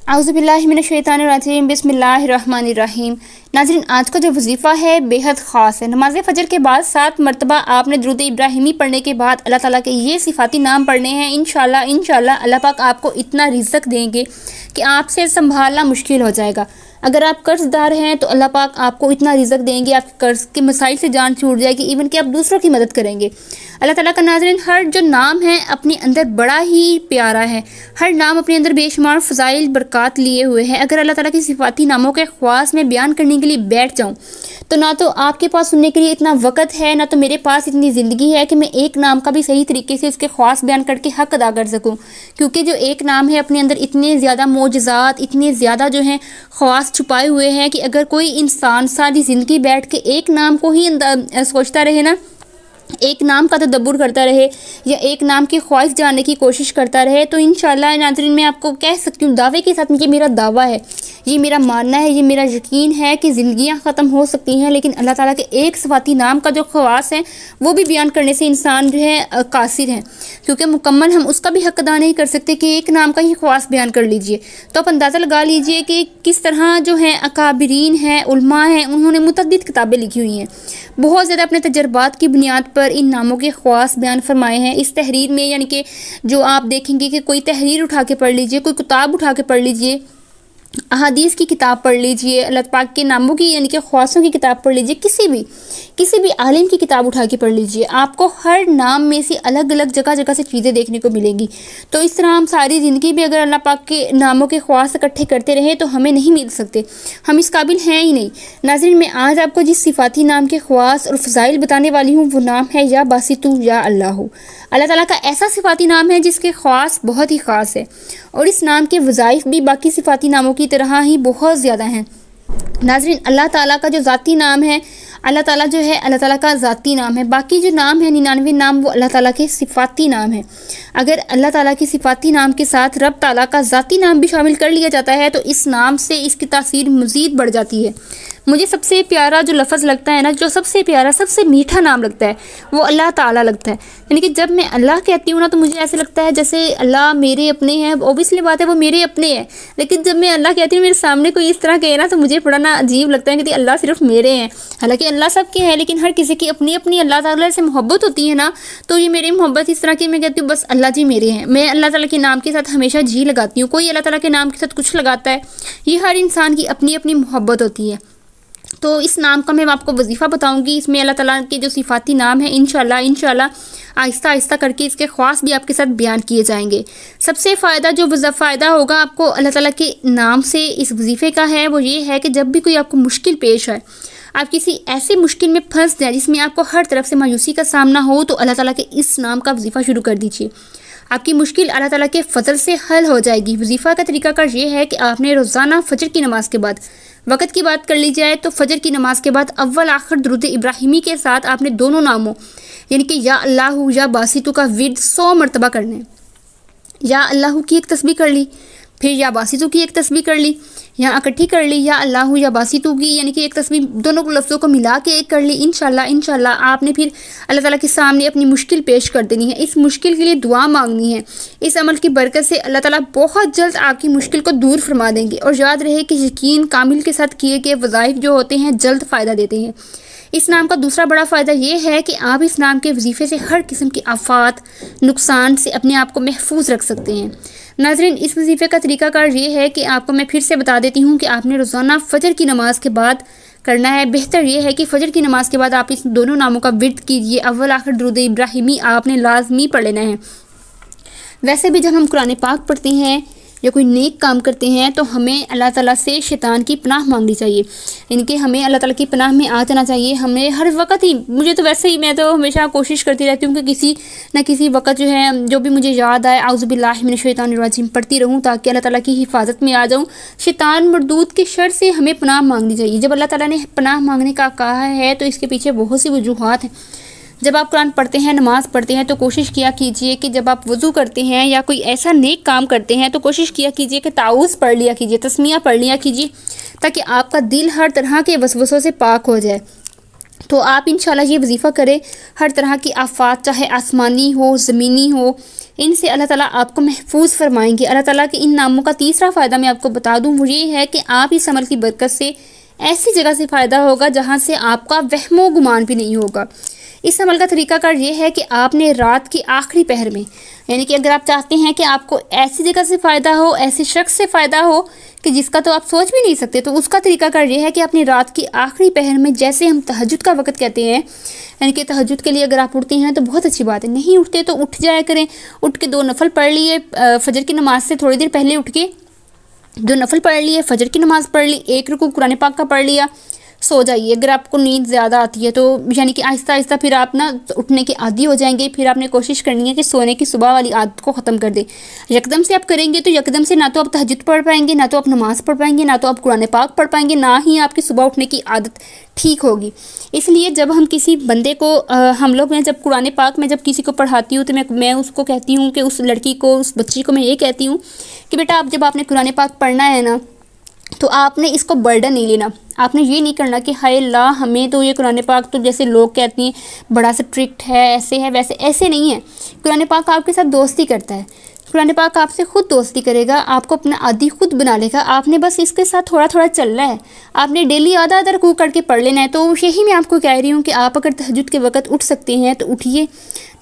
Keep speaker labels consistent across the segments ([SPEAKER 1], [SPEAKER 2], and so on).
[SPEAKER 1] औज़ुबिल्लाहि मिनश्शैतानिर्रजीम बिस्मिल्लाहिर्रहमानिर्रहीम। नाज़रीन, आज का जो वजीफ़ा है बेहद ख़ास है। नमाज़ फ़जर के बाद 7 मरतबा आपने दुरूद इब्राहिमी पढ़ने के बाद अल्लाह ताला के ये सिफ़ाती नाम पढ़ने हैं। इंशाअल्लाह अल्लाह पाक आपको इतना रिज़्क़ देंगे कि आपसे संभालना मुश्किल हो जाएगा। अगर आप कर्ज़दार हैं तो अल्लाह पाक आपको इतना रिज़्क़ देंगे, आपके कर्ज़ के मसाइल से जान छूट जाएगी, इवन कि आप दूसरों की मदद करेंगे। अल्लाह ताला का नाज़रीन हर जो नाम है अपने अंदर बड़ा ही प्यारा है। हर नाम अपने अंदर बेशुमार फ़ज़ाइल बरक़ात लिए हुए हैं। अगर अल्लाह ताला की सिफ़ाती नामों के ख़वास में बयान करने के लिए बैठ जाऊँ तो ना तो आपके पास सुनने के लिए इतना वक़्त है, ना तो मेरे पास इतनी ज़िंदगी है कि मैं एक नाम का भी सही तरीके से उसके ख़वास बयान करके हक़ अदा कर सकूँ। क्योंकि जो एक नाम है अपने अंदर इतने ज़्यादा मोजज़ात, इतने ज़्यादा जो हैं ख़वास छुपाए हुए हैं कि अगर कोई इंसान सारी ज़िंदगी बैठ के एक नाम को ही सोचता रहे ना, एक नाम का तदब्बुर करता रहे या एक नाम की ख्वाहिश जानने की कोशिश करता रहे, तो इंशाअल्लाह नाज़रीन मैं आपको कह सकती हूँ दावे के साथ, ये मेरा दावा है, ये मेरा मानना है, ये मेरा यकीन है कि ज़िंदगियाँ ख़त्म हो सकती हैं लेकिन अल्लाह ताला के एक सिफ़ाती नाम का जो ख़वास है वो भी बयान करने से इंसान जो है कासिर है। क्योंकि मुकम्मल हम उसका भी हक़ अदा नहीं कर सकते कि एक नाम का ही ख़वास बयान कर लीजिए। तो आप अंदाज़ा लगा लीजिए कि किस तरह जो है अकाबिरीन हैं, उलमा हैं, उन्होंने मुतअद्दिद किताबें लिखी हुई हैं, बहुत ज़्यादा अपने तजर्बात की बुनियाद पर इन नामों के ख़वास बयान फरमाए हैं। इस तहरीर में यानी कि जो आप देखेंगे कि कोई तहरीर उठा के पढ़ लीजिए, कोई किताब उठा के पढ़ लीजिए, अहादीस की किताब पढ़ लीजिए, अल्लाह पाक के नामों की यानी कि ख़वासों की किताब पढ़ लीजिए, किसी भी आलिम की किताब उठा के पढ़ लीजिए, आपको हर नाम में से अलग अलग जगह जगह से चीज़ें देखने को मिलेंगी। तो इस तरह हम सारी ज़िंदगी में अगर अल्लाह पाक के नामों के ख़वास इकट्ठे करते रहें तो हमें नहीं मिल सकते, हम इस काबिल हैं ही नहीं। नाज़रीन, मैं आज आपको जिस सिफ़ाती नाम के ख़वास और फ़ज़ाइल बताने वाली हूँ वो नाम है या बासितु या अल्लाह। अल्लाह ताला का ऐसा सिफ़ाती नाम है जिसके ख़वास बहुत ही ख़ास है और इस नाम के वज़ाइफ भी बाकी सिफ़ाती नामों की तरह ही बहुत ज़्यादा हैं। नाज़रीन, अल्लाह ताला का जो ज़ाती नाम है, अल्लाह ताला जो है अल्लाह ताला का ज़ाती नाम है। बाकी जो नाम है 99 नाम वो अल्लाह ताला के सिफ़ाती नाम है। अगर अल्लाह ताला की सिफ़ाती नाम के साथ रब ताला का ज़ाती नाम भी शामिल कर लिया जाता है तो इस नाम से इसकी तासीर मज़ीद बढ़ जाती है। मुझे सबसे प्यारा जो लफ्ज़ लगता है ना, जो सबसे प्यारा सबसे मीठा नाम लगता है वो अल्लाह ताला लगता है। यानी कि जब मैं अल्लाह कहती हूँ ना तो मुझे ऐसे लगता है जैसे अल्लाह मेरे अपने हैं। ओबियसली बात है वो मेरे अपने हैं, लेकिन जब मैं अल्लाह कहती हूँ मेरे सामने कोई इस तरह कहे ना तो मुझे बड़ा ना अजीब लगता है कि अल्लाह सिर्फ मेरे हैं। हालांकि अल्लाह सबके हैं लेकिन हर किसी की अपनी अपनी अल्लाह ताला से मोहब्बत होती है ना। तो ये मेरी मोहब्बत इस तरह की, मैं कहती हूँ बस अल्लाह जी मेरे हैं। मैं अल्लाह ताला के नाम के साथ हमेशा जी लगाती हूँ, कोई अल्लाह ताला के नाम के साथ कुछ लगाता है, ये हर इंसान की अपनी अपनी मोहब्बत होती है। तो इस नाम का मैं आपको वजीफ़ा बताऊंगी, इसमें अल्लाह ताला के जो सिफ़ाती नाम है इंशाअल्लाह आहिस्ता आहिस्ता करके इसके ख़वास भी आपके साथ बयान किए जाएंगे। सबसे फ़ायदा होगा आपको अल्लाह ताला के नाम से इस वजीफ़े का है वो ये है कि जब भी कोई आपको मुश्किल पेश आए, आप किसी ऐसे मुश्किल में फंस जाए जिसमें आपको हर तरफ से मायूसी का सामना हो, तो अल्लाह ताला के इस नाम का वजीफ़ा शुरू कर दीजिए। आपकी मुश्किल अल्लाह ताला के फ़ज़ल से हल हो जाएगी। वजीफ़ा का तरीक़ाकार ये है कि आपने रोज़ाना फ़जर की नमाज़ के बाद, वक़्त की बात कर ली जाए तो फ़जर की नमाज़ के बाद अव्वल आखिर दुरूद इब्राहिमी के साथ आपने दोनों नामों यानी कि या अल्लाह या बासितु का विर्द 100 मरतबा करना है। या अल्लाह की एक तस्बीह कर ली, फिर या बासितु की एक तस्बीह कर ली, यहाँ इकट्ठी कर ली, या अल्लाह या बासितु की यानी कि एक तस्बीह दोनों लफ्ज़ों को मिला के एक कर ली। इंशाअल्लाह आपने फिर अल्लाह ताला के सामने अपनी मुश्किल पेश कर देनी है, इस मुश्किल के लिए दुआ मांगनी है। इस अमल की बरकत से अल्लाह ताला बहुत जल्द आपकी मुश्किल को दूर फरमा देंगे। और याद रहे कि यकीन कामिल के साथ किए गए वज़ाइफ जो होते हैं जल्द फ़ायदा देते हैं। इस नाम का दूसरा बड़ा फ़ायदा ये है कि आप इस नाम के वजीफ़े से हर किस्म की आफात, नुकसान से अपने आप को महफूज रख सकते हैं। नाज़रीन, इस वजीफ़े का तरीक़ाकार ये है कि आपको मैं फिर से बता देती हूँ कि आपने रोज़ाना फ़जर की नमाज़ के बाद करना है। बेहतर ये है कि फ़जर की नमाज़ के बाद आप इस दोनों नामों का विर्द कीजिए। अव्वल आखिर दुरूद इब्राहिमी आपने लाजमी पढ़ लेना है। वैसे भी जब हम कुरान पाक पढ़ते हैं या कोई नेक काम करते हैं तो हमें अल्लाह ताला से शैतान की पनाह मांगनी चाहिए, इनके हमें अल्लाह ताला की पनाह में आ जाना चाहिए। हमें हर वक्त ही, मुझे तो वैसे ही मैं तो हमेशा कोशिश करती रहती हूँ कि किसी न किसी वक्त जो है जो भी मुझे याद आए औज़ुबिल्लाहि मिनश्शैतानिर्रजीम पढ़ती रहूँ ताकि अल्लाह ताला की हिफाजत में आ जाऊँ। शैतान मरदूद के शर से हमें पनाह मांगनी चाहिए। जब अल्लाह ताला ने पनाह मांगने का कहा है तो इसके पीछे बहुत सी वजूहात हैं। जब आप कुरान पढ़ते हैं, नमाज़ पढ़ते हैं तो कोशिश किया कीजिए कि जब आप वज़ू करते हैं या कोई ऐसा नेक काम करते हैं तो कोशिश किया कीजिए कि ताऊज़ पढ़ लिया कीजिए, तस्मिया पढ़ लिया कीजिए, ताकि आपका दिल हर तरह के वसवसों से पाक हो जाए। तो आप इंशाल्लाह ये वजीफ़ा करें। हर तरह की आफात, चाहे आसमानी हो, ज़मीनी हो, ان سے اللہ تعالیٰ آپ کو محفوظ فرمائیں گے۔ اللہ تعالیٰ کے ان ناموں کا تیسرا فائدہ میں آپ کو بتا دوں، وہ یہ ہے کہ آپ اس عمل کی برکت سے ایسی جگہ سے فائدہ ہوگا جہاں سے آپ کا وہم و گمان بھی نہیں ہوگا۔ اس عمل کا طریقہ کار یہ ہے کہ آپ نے رات کی آخری پہر میں، یعنی کہ اگر آپ چاہتے ہیں کہ آپ کو ایسی جگہ سے فائدہ ہو، ایسے شخص سے فائدہ ہو کہ جس کا تو آپ سوچ بھی نہیں سکتے، تو اس کا طریقہ کار یہ ہے کہ اپنی رات کی آخری پہر میں، جیسے ہم تہجد کا وقت کہتے ہیں، یعنی کہ تہجد کے لیے اگر آپ اٹھتے ہیں تو بہت اچھی بات ہے، نہیں اٹھتے تو اٹھ جایا کریں، اٹھ کے 2 نفل پڑھ لیے، فجر کی نماز سے تھوڑی دیر پہلے اٹھ کے 2 نفل پڑھ لیے، فجر کی نماز پڑھ لی، 1 رکوع قرآن پاک کا پڑھ لیا، سو جائیے۔ اگر آپ کو نیند زیادہ آتی ہے تو یعنی کہ آہستہ آہستہ پھر آپ نا اٹھنے کے عادی ہو جائیں گے، پھر آپ نے کوشش کرنی ہے کہ سونے کی صبح والی عادت کو ختم کر دیں۔ یکدم سے آپ کریں گے تو یکدم سے نہ تو آپ تہجد پڑھ پائیں گے، نہ تو آپ نماز پڑھ پائیں گے، نہ تو آپ قرآن پاک پڑھ پائیں گے، نہ ہی آپ کی صبح اٹھنے کی عادت ٹھیک ہوگی۔ اس لیے جب ہم کسی بندے کو ہم لوگ میں جب قرآن پاک میں جب کسی کو پڑھاتی ہوں تو میں اس کو کہتی ہوں کہ اس لڑکی کو، اس بچی کو میں یہ کہتی ہوں کہ بیٹا آپ جب آپ نے قرآن پاک پڑھنا ہے نا تو آپ نے اس کو برڈن نہیں لینا، آپ نے یہ نہیں کرنا کہ ہائے اللہ ہمیں تو یہ قرآن پاک تو جیسے لوگ کہتے ہیں بڑا اسٹرکٹ ہے، ایسے ہے ویسے، ایسے نہیں ہے۔ قرآن پاک آپ کے ساتھ دوستی کرتا ہے، قرآن پاک آپ سے خود دوستی کرے گا، آپ کو اپنا عادی خود بنا لے گا، آپ نے بس اس کے ساتھ تھوڑا تھوڑا چلنا ہے، آپ نے ڈیلی آدھا آدھا رکوع کر کے پڑھ لینا ہے۔ تو یہی میں آپ کو کہہ رہی ہوں کہ آپ اگر تہجد کے وقت اٹھ سکتے ہیں تو اٹھیے،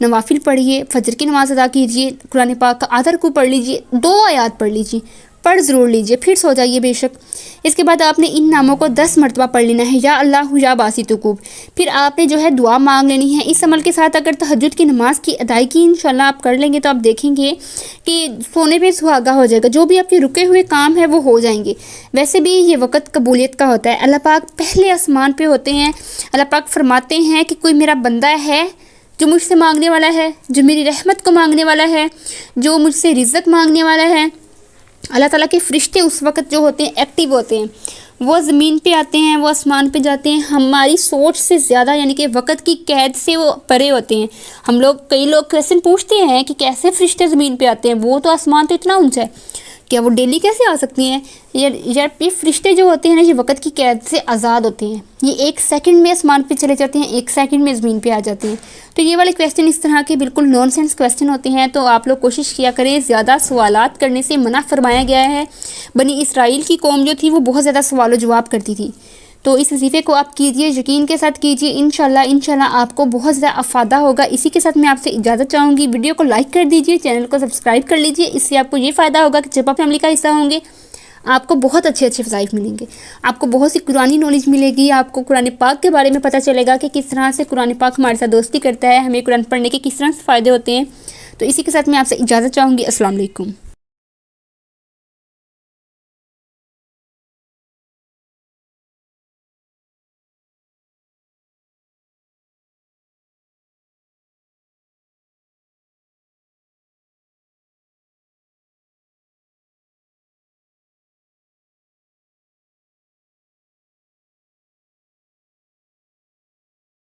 [SPEAKER 1] نوافل پڑھیے، فجر کی نماز ادا کیجیے، قرآن پاک کا آدھا رکوع پڑھ لیجیے، 2 آیات پڑھ لیجیے، پڑھ ضرور لیجیے، پھر سو جائیے بے شک۔ اس کے بعد آپ نے ان ناموں کو 10 مرتبہ پڑھ لینا ہے، یا اللہ یا باسط القلوب۔ پھر آپ نے جو ہے دعا مانگ لینی ہے۔ اس عمل کے ساتھ اگر تہجد کی نماز کی ادائیگی انشاءاللہ آپ کر لیں گے تو آپ دیکھیں گے کہ سونے پہ سہاگا ہو جائے گا، جو بھی آپ کے رکے ہوئے کام ہیں وہ ہو جائیں گے۔ ویسے بھی یہ وقت قبولیت کا ہوتا ہے، اللہ پاک پہلے آسمان پہ ہوتے ہیں، اللہ پاک فرماتے ہیں کہ کوئی میرا بندہ ہے جو مجھ سے مانگنے والا ہے، جو میری رحمت کو مانگنے والا ہے، جو مجھ سے رزق مانگنے والا ہے۔ اللہ تعالیٰ کے فرشتے اس وقت جو ہوتے ہیں ایکٹیو ہوتے ہیں، وہ زمین پہ آتے ہیں، وہ آسمان پہ جاتے ہیں، ہماری سوچ سے زیادہ یعنی کہ وقت کی قید سے وہ پرے ہوتے ہیں۔ ہم لوگ کئی لوگ کویسچن پوچھتے ہیں کہ کیسے فرشتے زمین پہ آتے ہیں، وہ تو آسمان تو اتنا اونچا ہے، کیا وہ ڈیلی کیسے آ سکتی ہیں؟ یہ فرشتے جو ہوتے ہیں نا، یہ وقت کی قید سے آزاد ہوتے ہیں، یہ 1 سیکنڈ میں آسمان پہ چلے جاتے ہیں، 1 سیکنڈ میں زمین پہ آ جاتے ہیں۔ تو یہ والے کویسچن اس طرح کے بالکل نان سینس کویسچن ہوتے ہیں، تو آپ لوگ کوشش کیا کریں، زیادہ سوالات کرنے سے منع فرمایا گیا ہے۔ بنی اسرائیل کی قوم جو تھی وہ بہت زیادہ سوال و جواب کرتی تھی، تو اس وظیفے کو آپ کیجئے، یقین کے ساتھ کیجئے، انشاءاللہ آپ کو بہت زیادہ افادہ ہوگا۔ اسی کے ساتھ میں آپ سے اجازت چاہوں گی، ویڈیو کو لائک کر دیجئے، چینل کو سبسکرائب کر لیجئے، اس سے آپ کو یہ فائدہ ہوگا کہ جب آپ فیملی کا حصہ ہوں گے آپ کو بہت اچھے وظائف ملیں گے، آپ کو بہت سی قرآنی نالج ملے گی، آپ کو قرآن پاک کے بارے میں پتہ چلے گا کہ کس طرح سے قرآن پاک ہمارے ساتھ دوستی کرتا ہے، ہمیں قرآن پڑھنے کے کس طرح سے فائدے ہوتے ہیں۔ تو اسی کے ساتھ میں آپ سے اجازت چاہوں گی۔ السلام علیکم۔